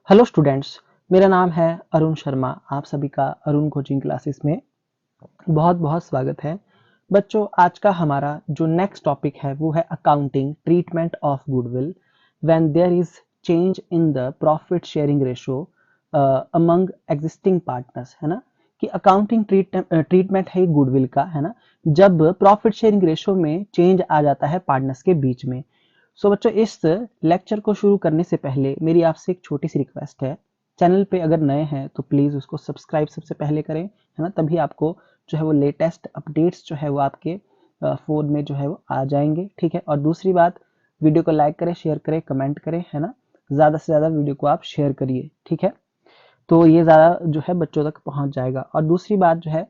Hello students, मेरा नाम है अरुण शर्मा। आप सभी का अरुण कोचिंग क्लासेस में बहुत बहुत स्वागत है। बच्चों, आज का हमारा जो नेक्स्ट टॉपिक है वो है accounting treatment of goodwill when there is change in the profit sharing ratio among existing partners, है ना। कि अकाउंटिंग ट्रीटमेंट है गुडविल का, है ना, जब प्रॉफिट शेयरिंग रेशो में चेंज आ जाता है पार्टनर्स के बीच में। बच्चों, इस लेक्चर को शुरू करने से पहले मेरी आपसे एक छोटी सी रिक्वेस्ट है। चैनल पे अगर नए हैं तो प्लीज़ उसको सब्सक्राइब सबसे पहले करें, है ना। तभी आपको जो है वो लेटेस्ट अपडेट्स जो है वो आपके फ़ोन में जो है वो आ जाएंगे, ठीक है। और दूसरी बात, वीडियो को लाइक करें, शेयर करें, कमेंट करें, है ना। ज़्यादा से ज़्यादा वीडियो को आप शेयर करिए, ठीक है। तो ये ज़्यादा जो है बच्चों तक पहुँच जाएगा। और दूसरी बात जो है,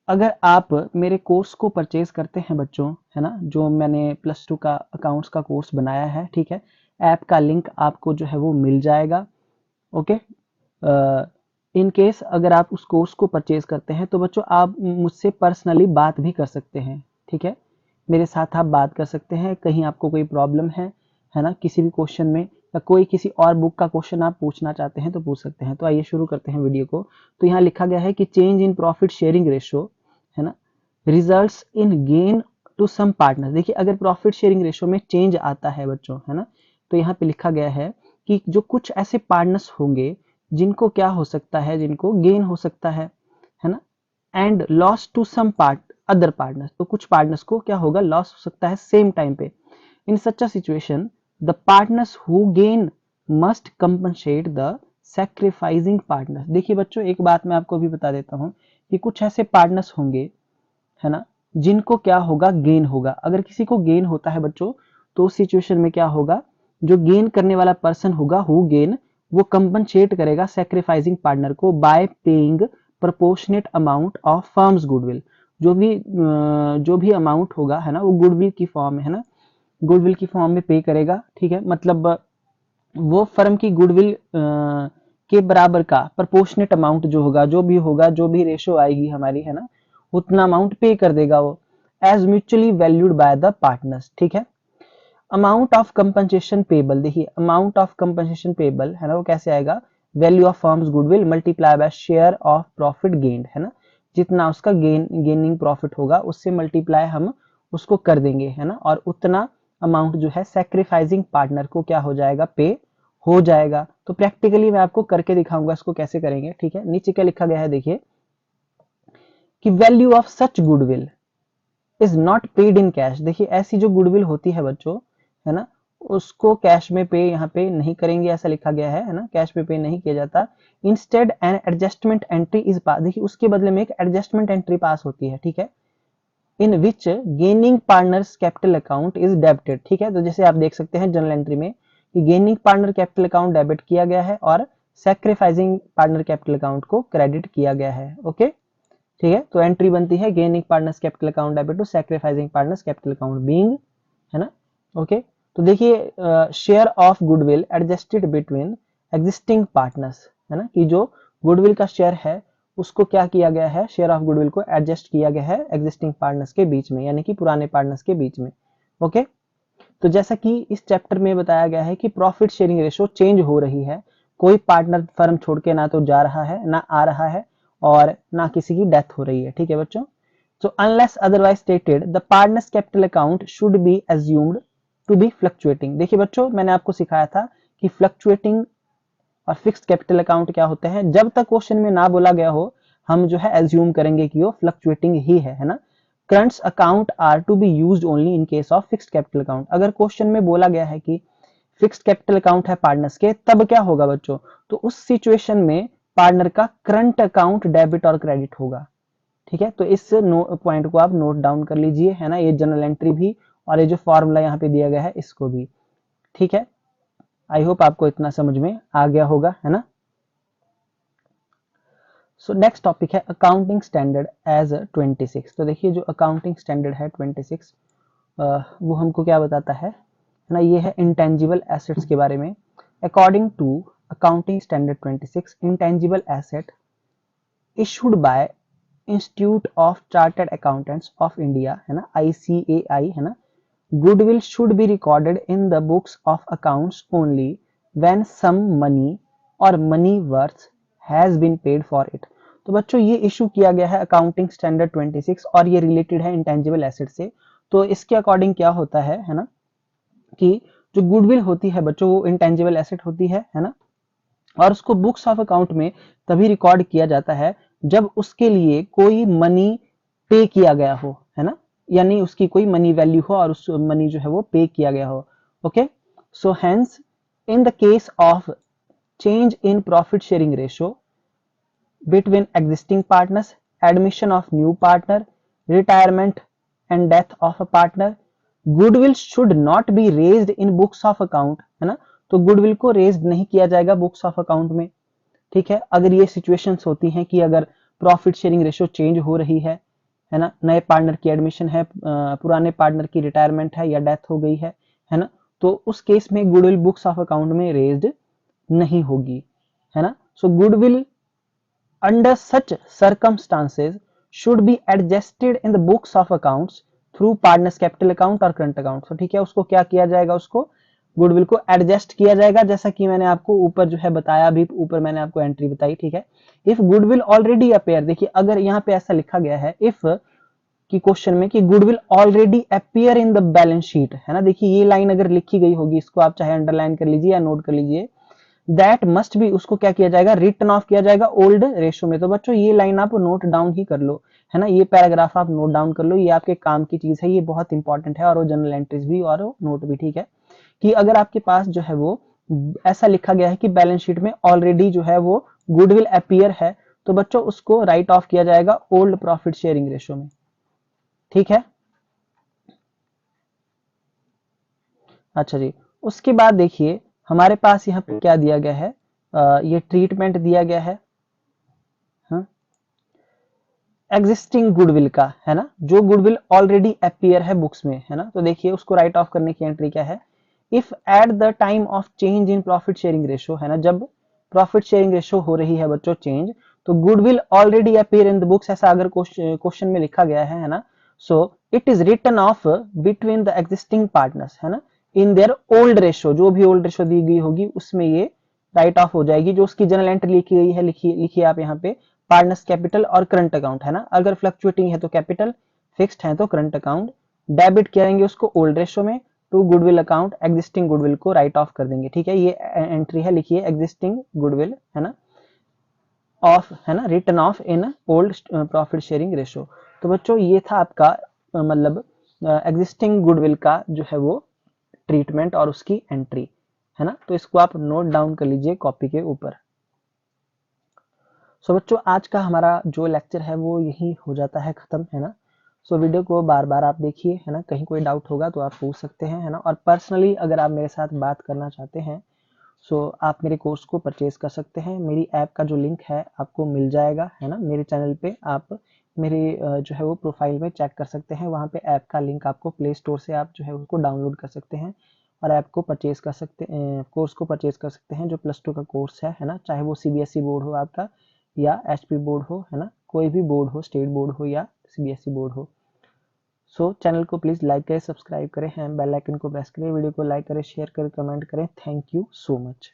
अगर आप मेरे कोर्स को परचेज करते हैं बच्चों, है ना, जो मैंने +2 का अकाउंट्स का कोर्स बनाया है, ठीक है। ऐप का लिंक आपको जो है वो मिल जाएगा, ओके। इन केस अगर आप उस कोर्स को परचेज करते हैं तो बच्चों आप मुझसे पर्सनली बात भी कर सकते हैं, ठीक है। मेरे साथ आप बात कर सकते हैं, कहीं आपको कोई प्रॉब्लम है ना, किसी भी क्वेश्चन में, या कोई किसी और बुक का क्वेश्चन आप पूछना चाहते हैं तो पूछ सकते हैं। तो आइए शुरू करते हैं वीडियो को। तो यहाँ लिखा गया है कि change in profit sharing ratio, है ना, results in gain to some partner. देखिए, अगर प्रॉफिट शेयरिंग रेशो में चेंज आता है बच्चों, है ना, तो यहाँ पे लिखा गया है कि जो कुछ ऐसे पार्टनर्स होंगे जिनको क्या हो सकता है, जिनको गेन हो सकता है ना, and loss to some part other partners. तो कुछ पार्टनर्स को क्या होगा, लॉस हो सकता है सेम टाइम पे। In such a situation the partners who gain must compensate the sacrificing partners. देखिए बच्चों, एक बात मैं आपको भी बता देता हूं कि कुछ ऐसे पार्टनर्स होंगे, है ना, जिनको क्या होगा, गेन होगा। अगर किसी को गेन होता है बच्चों, तो उस सिचुएशन में क्या होगा, जो गेन करने वाला पर्सन होगा, हु गेन, वो कंपनसेट करेगा सैक्रिफाइसिंग पार्टनर को bye paying proportionate amount of firm's goodwill. जो भी अमाउंट होगा, है ना, वो गुडविल की फॉर्म में, है ना, गुडविल की फॉर्म में पे करेगा, ठीक है। मतलब वो फर्म की गुडविल के बराबर का प्रोपोर्शनेट अमाउंट जो होगा, जो भी रेशो आएगी हमारी, है ना, उतना अमाउंट पे कर देगा वो, as mutually valued by the partners, ठीक है। अमाउंट ऑफ कंपनसेशन पेबल, देखिए अमाउंट ऑफ कंपनसेशन पेबल, है ना, वो कैसे आएगा, value of firm's goodwill multiply by share of profit gained, है ना। जितना उसका गेनिंग प्रॉफिट होगा उससे मल्टीप्लाई हम उसको कर देंगे, है ना, और उतना अमाउंट जो है सैक्रिफाइसिंग पार्टनर को क्या हो जाएगा, पे हो जाएगा। तो प्रैक्टिकली मैं आपको करके दिखाऊंगा इसको कैसे करेंगे, ठीक है। नीचे क्या लिखा गया है, देखिए कि value of such goodwill is not paid in cash. देखिए, ऐसी जो गुडविल होती है बच्चों, है ना, उसको कैश में पे यहाँ पे नहीं करेंगे, ऐसा लिखा गया है ना, कैश में पे नहीं किया जाता। Instead an adjustment entry is pass. देखिए, उसके बदले में एक एडजस्टमेंट एंट्री पास होती है, ठीक है, in which gaining partners capital account is debited, ठीक है। तो जैसे आप देख सकते हैं जनरल एंट्री में कि gaining partner capital account debit किया गया है और सैक्रिफाइसिंग पार्टनर कैपिटल अकाउंट को क्रेडिट किया गया है, ओके, ठीक है। तो एंट्री बनती है gaining partners capital account debit to sacrificing partners capital account being, है ना, ओके। तो देखिए, share of goodwill adjusted between existing partners, है ना, कि जो गुडविल का शेयर है उसको क्या किया गया है, शेयर ऑफ गुडविल को एडजस्ट किया गया है एग्जिस्टिंग पार्टनर्स के बीच में, यानी कि पुराने पार्टनर्स के बीच में, ओके। तो जैसा कि इस चैप्टर में बताया गया है कि प्रॉफिट शेयरिंग रेशो चेंज हो रही है, कोई पार्टनर फर्म छोड़ के ना तो जा रहा है ना आ रहा है, और ना किसी की डेथ हो रही है, ठीक है बच्चों। So unless otherwise stated, the partner's capital account should be assumed to be fluctuating। देखिए बच्चों, मैंने आपको सिखाया था कि फ्लक्चुएटिंग और फिक्स्ड कैपिटल अकाउंट क्या होते हैं। जब तक क्वेश्चन में ना बोला गया हो, हम जो है एज्यूम करेंगे कि वो फ्लक्चुएटिंग ही है ना। Currents account are to be used only in case of fixed capital account. अगर क्वेश्चन में बोला गया है कि फिक्स्ड कैपिटल अकाउंट है पार्टनर्स के, तब क्या होगा बच्चों, तो उस सिचुएशन में पार्टनर का करंट अकाउंट डेबिट और क्रेडिट होगा, ठीक है। तो इस पॉइंट को आप नोट डाउन कर लीजिए, है ना, ये जनरल एंट्री भी और ये जो फॉर्मूला यहाँ पे दिया गया है इसको भी, ठीक है। आई होप आपको इतना समझ में आ गया होगा, है ना। सो नेक्स्ट टॉपिक है अकाउंटिंग स्टैंडर्ड एज 26। तो देखिए, जो अकाउंटिंग स्टैंडर्ड है 26, वो हमको क्या बताता है ना, ये है इंटेंजिबल एसेट्स के बारे में। According to accounting standard 26, intangible asset issued by Institute of Chartered Accountants of India, है ना, ICAI, है ना, goodwill should be recorded in the books of accounts only when some money or money worth has been paid for it। तो बच्चों ये issue किया गया है अकाउंटिंग स्टैंडर्ड 26 और ये रिलेटेड है इंटेंजिबल एसेट से। तो इसके अकॉर्डिंग क्या होता है ना, कि जो गुडविल होती है बच्चों वो इंटेंजिबल एसेट होती है ना, और उसको बुक्स ऑफ अकाउंट में तभी रिकॉर्ड किया जाता है जब उसके लिए कोई मनी पे किया गया हो, है ना, यानी उसकी कोई मनी वैल्यू हो और उस मनी जो है वो पे किया गया हो। Okay, so hence in the case of change in profit sharing ratio between existing partners, admission of new partner, retirement and death of a partner, goodwill should not be raised in books of account, है ना, तो goodwill को raise नहीं किया जाएगा books of account में। ठीक है, अगर ये सिचुएशंस होती हैं कि अगर प्रॉफिट शेयरिंग रेशियो चेंज हो रही है ना, नए पार्टनर की एडमिशन है, पुराने पार्टनर की रिटायरमेंट है या डेथ हो गई है ना, तो उस केस में गुडविल बुक्स ऑफ अकाउंट में रेज्ड नहीं होगी, है ना। So goodwill under such circumstances should be adjusted in the books of accounts through partners capital account और करंट अकाउंट। तो ठीक है, उसको क्या किया जाएगा, उसको गुडविल को एडजस्ट किया जाएगा, जैसा कि मैंने आपको ऊपर जो है बताया, अभी ऊपर मैंने आपको एंट्री बताई। ठीक है, इफ गुडविल ऑलरेडी अपेयर, देखिए अगर यहाँ पे ऐसा लिखा गया है इफ की क्वेश्चन में कि goodwill already appear in the balance sheet, है ना, देखिए ये लाइन अगर लिखी गई होगी, इसको आप चाहे अंडरलाइन कर लीजिए या नोट कर लीजिए, दैट मस्ट बी, उसको क्या किया जाएगा, रिटर्न ऑफ किया जाएगा ओल्ड रेशो में। तो बच्चों ये लाइन आप नोट डाउन ही कर लो, है ना, ये पैराग्राफ आप नोट डाउन कर लो, ये आपके काम की चीज है, ये बहुत इंपॉर्टेंट है, और वो जनरल एंट्रीज भी और नोट भी। ठीक है, कि अगर आपके पास जो है वो ऐसा लिखा गया है कि बैलेंस शीट में ऑलरेडी जो है वो गुडविल अपीयर है, तो बच्चों उसको राइट ऑफ किया जाएगा ओल्ड प्रॉफिट शेयरिंग रेशो में। ठीक है, अच्छा जी, उसके बाद देखिए हमारे पास यहाँ पे क्या दिया गया है, ये ट्रीटमेंट दिया गया है एग्जिस्टिंग गुडविल का, है ना, जो गुडविल ऑलरेडी अपीयर है बुक्स में, है ना। तो देखिए उसको राइट ऑफ करने की एंट्री क्या है, if at the time of change in profit sharing ratio, है ना, जब प्रॉफिट शेयरिंग रेशो हो रही है बच्चों चेंज, तो goodwill already appear in the books, ऐसा अगर क्वेश्चन में लिखा गया है ना, so it is written off between the existing partners, है ना, इन देयर ओल्ड रेशो, जो भी ओल्ड रेशो दी गई होगी उसमें ये राइट ऑफ हो जाएगी। जो उसकी जनरल एंट्री लिखी गई है, लिखिए आप यहाँ पे पार्टनर्स कैपिटल और करंट अकाउंट, है ना, अगर फ्लक्चुएटिंग है तो कैपिटल, फिक्स्ड है तो करंट अकाउंट, डेबिट करेंगे उसको ओल्ड रेशो में to goodwill account, existing goodwill को राइट ऑफ कर देंगे। ठीक है, ये एंट्री है, लिखिए एग्जिस्टिंग गुडविल, है ना, ऑफ, है ना, return of in old profit sharing ratio. तो बच्चों ये था आपका मतलब एग्जिस्टिंग गुडविल का जो है वो ट्रीटमेंट और उसकी एंट्री, है ना। तो इसको आप नोट डाउन कर लीजिए कॉपी के ऊपर। सो बच्चों आज का हमारा जो लेक्चर है वो यही हो जाता है खत्म, है ना। सो वीडियो को बार बार आप देखिए, है ना, कहीं कोई डाउट होगा तो आप पूछ सकते हैं, है ना, और पर्सनली अगर आप मेरे साथ बात करना चाहते हैं सो आप मेरे कोर्स को परचेज कर सकते हैं। मेरी ऐप का जो लिंक है आपको मिल जाएगा, है ना, मेरे चैनल पे आप मेरे जो है वो प्रोफाइल में चेक कर सकते हैं, वहाँ पे ऐप का लिंक आपको प्ले स्टोर से आप जो है उसको डाउनलोड कर सकते हैं और ऐप को परचेज कर सकते हैं, कोर्स को परचेज कर सकते हैं, जो +2 का कोर्स है ना, चाहे वो CBSE बोर्ड हो आपका या HP बोर्ड हो, है ना, कोई भी बोर्ड हो, स्टेट बोर्ड हो या CBSE बोर्ड हो। सो चैनल को प्लीज़ लाइक करें, सब्सक्राइब करें, बेल आइकन को प्रेस करें, वीडियो को लाइक करें, शेयर करें, कमेंट करें। Thank you so much.